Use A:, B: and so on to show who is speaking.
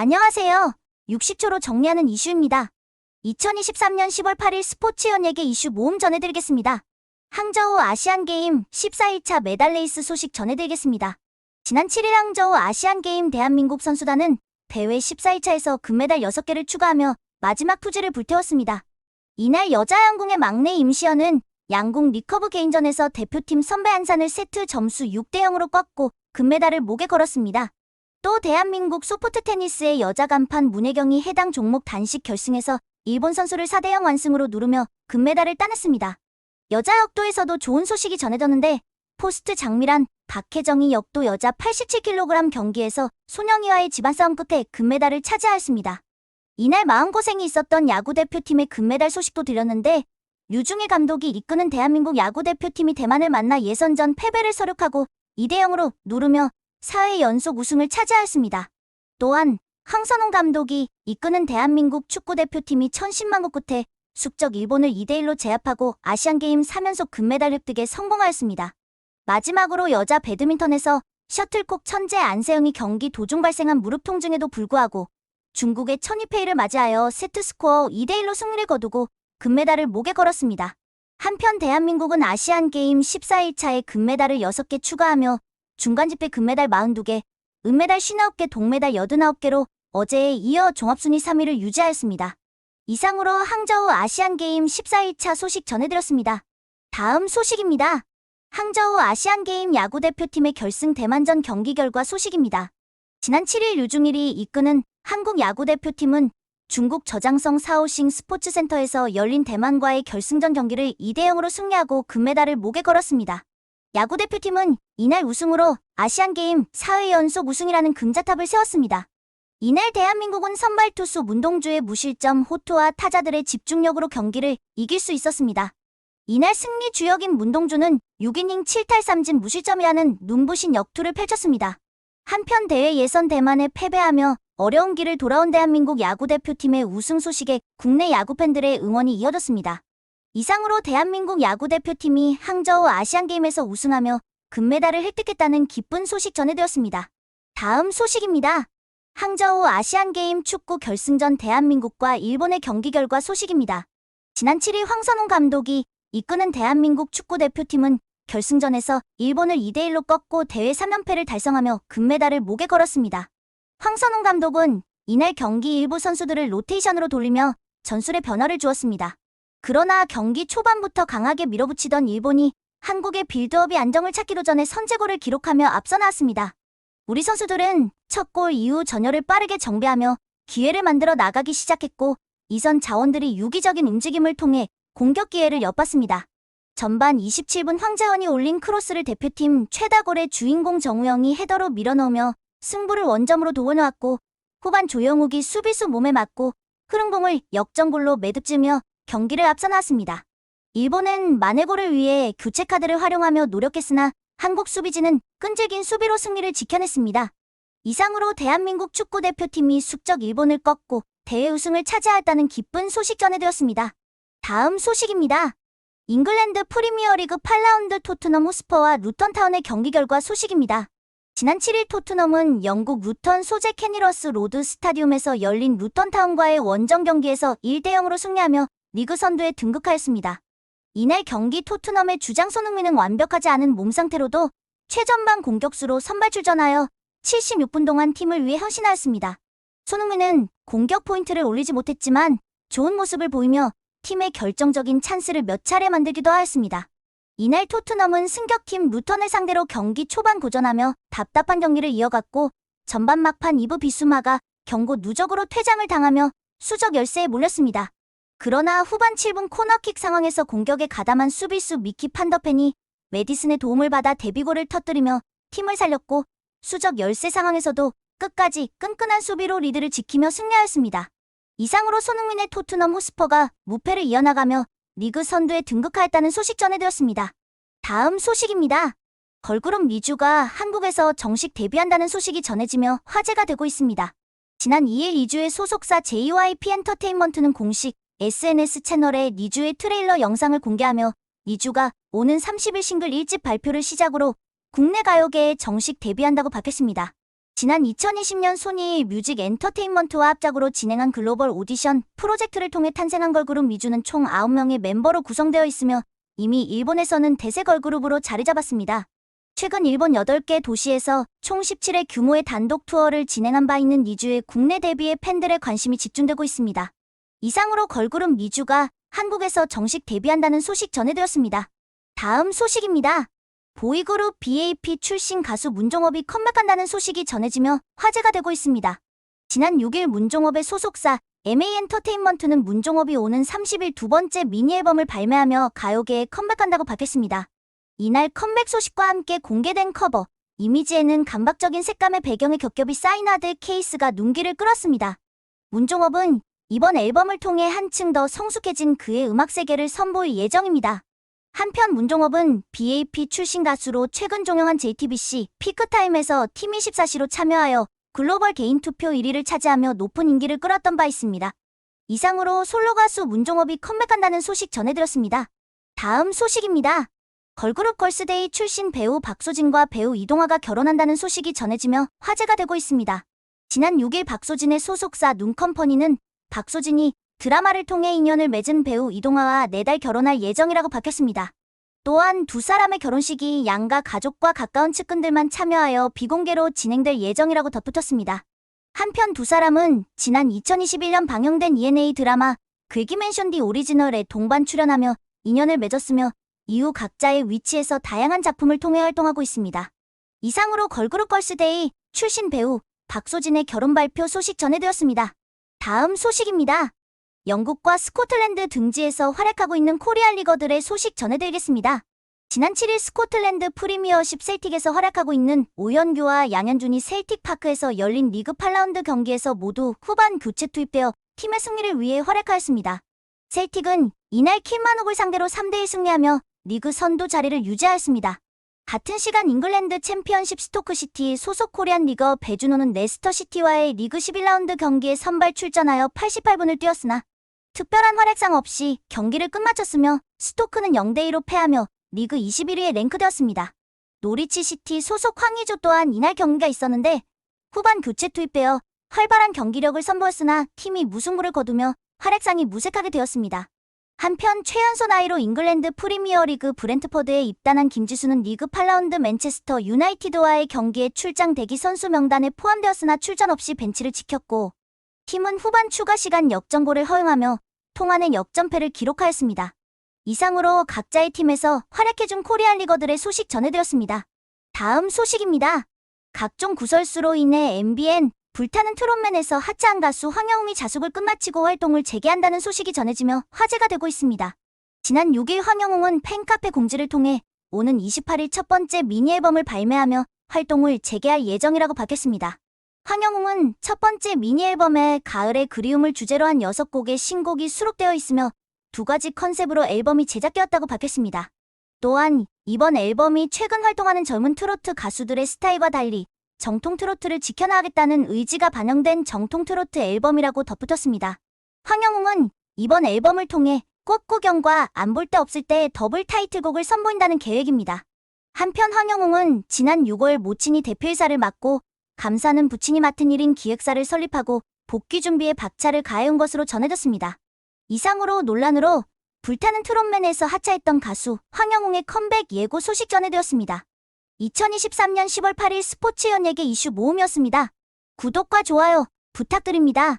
A: 안녕하세요. 60초로 정리하는 이슈입니다. 2023년 10월 8일 스포츠 연예계 이슈 모음 전해드리겠습니다. 항저우 아시안게임 14일차 메달 레이스 소식 전해드리겠습니다. 지난 7일 항저우 아시안게임 대한민국 선수단은 대회 14일차에서 금메달 6개를 추가하며 마지막 투지를 불태웠습니다. 이날 여자 양궁의 막내 임시연은 양궁 리커브 개인전에서 대표팀 선배 안산을 세트 점수 6대0으로 꺾고 금메달을 목에 걸었습니다. 또 대한민국 소프트 테니스의 여자 간판 문혜경이 해당 종목 단식 결승에서 일본 선수를 4대0 완승으로 누르며 금메달을 따냈습니다. 여자 역도에서도 좋은 소식이 전해졌는데 포스트 장미란 박혜정이 역도 여자 87kg 경기에서 손영희와의 집안 싸움 끝에 금메달을 차지하였습니다. 이날 마음고생이 있었던 야구대표팀의 금메달 소식도 드렸는데 류중일 감독이 이끄는 대한민국 야구대표팀이 대만을 만나 예선전 패배를 서력하고 2대0으로 누르며 4회 연속 우승을 차지하였습니다. 또한 황선홍 감독이 이끄는 대한민국 축구대표팀이 천신만고 끝에 숙적 일본을 2대1로 제압하고 아시안게임 3연속 금메달 획득에 성공하였습니다. 마지막으로 여자 배드민턴에서 셔틀콕 천재 안세영이 경기 도중 발생한 무릎 통증에도 불구하고 중국의 천이페이를 맞이하여 세트스코어 2대1로 승리를 거두고 금메달을 목에 걸었습니다. 한편 대한민국은 아시안게임 14일차에 금메달을 6개 추가하며 중간집회 금메달 42개, 은메달 59개, 동메달 89개로 어제에 이어 종합순위 3위를 유지하였습니다. 이상으로 항저우 아시안게임 14일차 소식 전해드렸습니다. 다음 소식입니다. 항저우 아시안게임 야구대표팀의 결승 대만전 경기 결과 소식입니다. 지난 7일 류중일이 이끄는 한국 야구대표팀은 중국 저장성 사오싱 스포츠센터에서 열린 대만과의 결승전 경기를 2대0으로 승리하고 금메달을 목에 걸었습니다. 야구대표팀은 이날 우승으로 아시안게임 4회 연속 우승이라는 금자탑을 세웠습니다. 이날 대한민국은 선발 투수 문동주의 무실점 호투와 타자들의 집중력으로 경기를 이길 수 있었습니다. 이날 승리 주역인 문동주는 6이닝 7탈 3진 무실점이라는 눈부신 역투를 펼쳤습니다. 한편 대회 예선 대만에 패배하며 어려운 길을 돌아온 대한민국 야구대표팀의 우승 소식에 국내 야구팬들의 응원이 이어졌습니다. 이상으로 대한민국 야구대표팀이 항저우 아시안게임에서 우승하며 금메달을 획득했다는 기쁜 소식 전해드렸습니다. 다음 소식입니다. 항저우 아시안게임 축구 결승전 대한민국과 일본의 경기 결과 소식입니다. 지난 7일 황선홍 감독이 이끄는 대한민국 축구대표팀은 결승전에서 일본을 2대1로 꺾고 대회 3연패를 달성하며 금메달을 목에 걸었습니다. 황선홍 감독은 이날 경기 일부 선수들을 로테이션으로 돌리며 전술에 변화를 주었습니다. 그러나 경기 초반부터 강하게 밀어붙이던 일본이 한국의 빌드업이 안정을 찾기도 전에 선제골을 기록하며 앞서 나왔습니다. 우리 선수들은 첫 골 이후 전열을 빠르게 정비하며 기회를 만들어 나가기 시작했고 이선 자원들이 유기적인 움직임을 통해 공격 기회를 엿봤습니다. 전반 27분 황재원이 올린 크로스를 대표팀 최다골의 주인공 정우영이 헤더로 밀어넣으며 승부를 원점으로 도워놓았고 후반 조영욱이 수비수 몸에 맞고 흐름공을 역전골로 매듭지으며 경기를 앞서 나왔습니다. 일본은 만회골을 위해 교체 카드를 활용하며 노력했으나 한국 수비진은 끈질긴 수비로 승리를 지켜냈습니다. 이상으로 대한민국 축구대표팀이 숙적 일본을 꺾고 대회 우승을 차지하였다는 기쁜 소식 전해드렸습니다. 다음 소식입니다. 잉글랜드 프리미어리그 8라운드 토트넘 호스퍼와 루턴타운의 경기 결과 소식입니다. 지난 7일 토트넘은 영국 루턴 소재 캐니러스 로드 스타디움에서 열린 루턴타운과의 원정 경기에서 1대0으로 승리하며 리그 선두에 등극하였습니다. 이날 경기 토트넘의 주장 손흥민은 완벽하지 않은 몸 상태로도 최전방 공격수로 선발 출전하여 76분 동안 팀을 위해 헌신하였습니다. 손흥민은 공격 포인트를 올리지 못했지만 좋은 모습을 보이며 팀의 결정적인 찬스를 몇 차례 만들기도 하였습니다. 이날 토트넘은 승격팀 루턴을 상대로 경기 초반 고전하며 답답한 경기를 이어갔고 전반 막판 이브 비수마가 경고 누적으로 퇴장을 당하며 수적 열세에 몰렸습니다. 그러나 후반 7분 코너킥 상황에서 공격에 가담한 수비수 미키 판더펜이 메디슨의 도움을 받아 데뷔골을 터뜨리며 팀을 살렸고 수적 열세 상황에서도 끝까지 끈끈한 수비로 리드를 지키며 승리하였습니다. 이상으로 손흥민의 토트넘 호스퍼가 무패를 이어나가며 리그 선두에 등극하였다는 소식 전해드렸습니다. 다음 소식입니다. 걸그룹 리쥬가 한국에서 정식 데뷔한다는 소식이 전해지며 화제가 되고 있습니다. 지난 2일 리쥬의 소속사 JYP 엔터테인먼트는 공식 SNS 채널에 리쥬의 트레일러 영상을 공개하며 리쥬가 오는 30일 싱글 1집 발표를 시작으로 국내 가요계에 정식 데뷔한다고 밝혔습니다. 지난 2020년 소니 뮤직 엔터테인먼트와 합작으로 진행한 글로벌 오디션 프로젝트를 통해 탄생한 걸그룹 미주는 총 9명의 멤버로 구성되어 있으며 이미 일본에서는 대세 걸그룹으로 자리 잡았습니다. 최근 일본 8개 도시에서 총 17회 규모의 단독 투어를 진행한 바 있는 미주의 국내 데뷔에 팬들의 관심이 집중되고 있습니다. 이상으로 걸그룹 미주가 한국에서 정식 데뷔한다는 소식 전해되었습니다. 다음 소식입니다. 보이그룹 BAP 출신 가수 문종업이 컴백한다는 소식이 전해지며 화제가 되고 있습니다. 지난 6일 문종업의 소속사 MA엔터테인먼트는 문종업이 오는 30일 두 번째 미니 앨범을 발매하며 가요계에 컴백한다고 밝혔습니다. 이날 컴백 소식과 함께 공개된 커버 이미지에는 감각적인 색감의 배경에 겹겹이 쌓인 아들 케이스가 눈길을 끌었습니다. 문종업은 이번 앨범을 통해 한층 더 성숙해진 그의 음악 세계를 선보일 예정입니다. 한편 문종업은 BAP 출신 가수로 최근 종영한 JTBC 피크타임에서 팀24시로 참여하여 글로벌 개인 투표 1위를 차지하며 높은 인기를 끌었던 바 있습니다. 이상으로 솔로 가수 문종업이 컴백한다는 소식 전해드렸습니다. 다음 소식입니다. 걸그룹 걸스데이 출신 배우 박소진과 배우 이동화가 결혼한다는 소식이 전해지며 화제가 되고 있습니다. 지난 6일 박소진의 소속사 눈컴퍼니는 박소진이 드라마를 통해 인연을 맺은 배우 이동화와 내달 결혼할 예정이라고 밝혔습니다. 또한 두 사람의 결혼식이 양가 가족과 가까운 측근들만 참여하여 비공개로 진행될 예정이라고 덧붙였습니다. 한편 두 사람은 지난 2021년 방영된 ENA 드라마 괴기맨션 디 오리지널에 동반 출연하며 인연을 맺었으며 이후 각자의 위치에서 다양한 작품을 통해 활동하고 있습니다. 이상으로 걸그룹 걸스데이 출신 배우 박소진의 결혼 발표 소식 전해드렸습니다. 다음 소식입니다. 영국과 스코틀랜드 등지에서 활약하고 있는 코리안 리거들의 소식 전해드리겠습니다. 지난 7일 스코틀랜드 프리미어십 셀틱에서 활약하고 있는 오현규와 양현준이 셀틱 파크에서 열린 리그 8라운드 경기에서 모두 후반 교체 투입되어 팀의 승리를 위해 활약하였습니다. 셀틱은 이날 킬마녹을 상대로 3대1 승리하며 리그 선두 자리를 유지하였습니다. 같은 시간 잉글랜드 챔피언십 스토크시티 소속 코리안 리거 배준호는 레스터시티와의 리그 11라운드 경기에 선발 출전하여 88분을 뛰었으나 특별한 활약상 없이 경기를 끝마쳤으며 스토크는 0대2로 패하며 리그 21위에 랭크되었습니다. 노리치 시티 소속 황의조 또한 이날 경기가 있었는데 후반 교체 투입되어 활발한 경기력을 선보였으나 팀이 무승부를 거두며 활약상이 무색하게 되었습니다. 한편 최연소 나이로 잉글랜드 프리미어리그 브렌트퍼드에 입단한 김지수는 리그 8라운드 맨체스터 유나이티드와의 경기에 출장 대기 선수 명단에 포함되었으나 출전 없이 벤치를 지켰고 팀은 후반 추가 시간 역전골을 허용하며 통안의 역전패를 기록하였습니다. 이상으로 각자의 팀에서 활약해준 코리안 리거들의 소식 전해드렸습니다. 다음 소식입니다. 각종 구설수로 인해 MBN 불타는 트롯맨에서 하차한 가수 황영웅이 자숙을 끝마치고 활동을 재개한다는 소식이 전해지며 화제가 되고 있습니다. 지난 6일 황영웅은 팬카페 공지를 통해 오는 28일 첫 번째 미니 앨범을 발매하며 활동을 재개할 예정이라고 밝혔습니다. 황영웅은 첫 번째 미니 앨범에 가을의 그리움을 주제로 한 6곡의 신곡이 수록되어 있으며 두 가지 컨셉으로 앨범이 제작되었다고 밝혔습니다. 또한 이번 앨범이 최근 활동하는 젊은 트로트 가수들의 스타일과 달리 정통 트로트를 지켜나가겠다는 의지가 반영된 정통 트로트 앨범이라고 덧붙였습니다. 황영웅은 이번 앨범을 통해 꽃구경과 안 볼 데 없을 때 더블 타이틀곡을 선보인다는 계획입니다. 한편 황영웅은 지난 6월 모친이 대표이사를 맡고 감사는 부친이 맡은 일인 기획사를 설립하고 복귀 준비에 박차를 가해온 것으로 전해졌습니다. 이상으로 논란으로 불타는 트롯맨에서 하차했던 가수 황영웅의 컴백 예고 소식 전해드렸습니다. 2023년 10월 8일 스포츠 연예계 이슈 모음이었습니다. 구독과 좋아요 부탁드립니다.